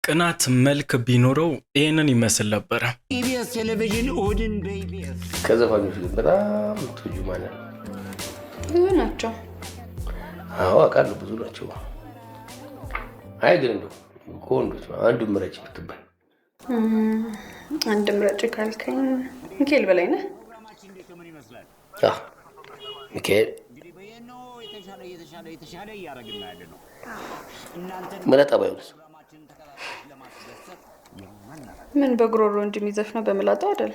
ቅናት መልክ ቢኖረው ይሄንን ይመስል ነበር። ኢቢኤስ ቴሌቪዥን እሑድን በኢቢኤስ ከዘፋኞች ግን በጣም ትጁ ማለት ነው። ብዙ ናቸው። አዎ አውቃለሁ፣ ብዙ ናቸው። አይ ግን እንደው ከወንዶች አንዱ ምረጭ ብትባል አንድ ምረጭ ካልከኝ ሚካኤል በላይነህ። ሚካኤል የተሻለ እያደረግን ያለ ነው። መላጣ ባይሆንስ? ምን በጉሮሮ እንጂ የሚዘፍነው በመላጣው አይደል?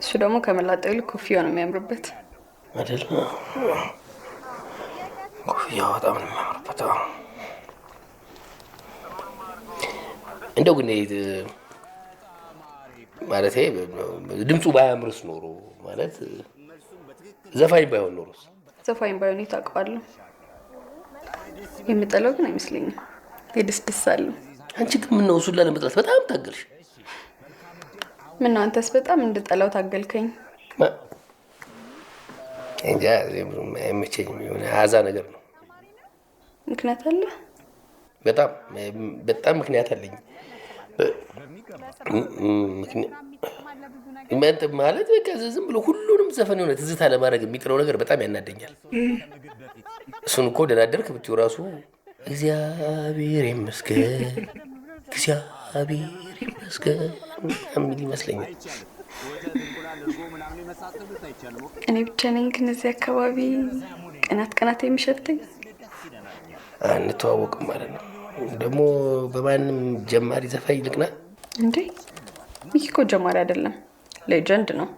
እሱ ደግሞ ከመላጣው ይልቅ ኮፍያው ነው የሚያምርበት አይደል? ኮፍያው በጣም ነው የሚያምርበት። እንደው ግን ማለት ድምፁ ባያምርስ ኖሮ ማለት ዘፋኝ ባይሆን ኖሮስ? ዘፋኝ ባይሆን ታውቀዋለሁ። የምጠለው ግን አይመስለኝም። የደስደስ አለው። አንቺ ግን ምነው እሱን ላለመጥላት በጣም ታገልሽ? ምነው አንተስ በጣም እንድጠላው ታገልከኝ? እንጃ አይመቸኝም። የሆነ አዛ ነገር ነው። ምክንያት አለ? በጣም ምክንያት አለኝ። ማለት በቃ ዝም ብሎ ሁሉንም ዘፈን የሆነ ትዝታ ለማድረግ የሚጥረው ነገር በጣም ያናደኛል። እሱን እኮ ደናደርክ ብትይው ራሱ እግዚአብሔር ይመስገን እግዚአብሔር ይመስገን የሚል ይመስለኛል። እኔ ብቻ ነኝ ግን እዚህ አካባቢ ቅናት የሚሸተኝ? አንተዋወቅም ማለት ነው። ደግሞ በማንም ጀማሪ ዘፋኝ ልቅና እንዴ? ሚኪ እኮ ጀማሪ አይደለም፣ ሌጀንድ ነው።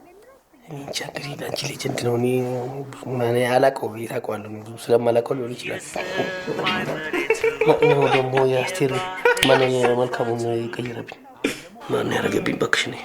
እንጃ እንግዲህ ለአንቺ ሌጀንድ ነው። እኔ አላውቀውም። ታውቀዋለሁ? ስለማላውቀው ሊሆን ይችላል። ማነው ደግሞ የአስቴር ማነው የመልካሙን የቀየረብኝ? ማነው ያደረገብኝ? እባክሽ ነኝ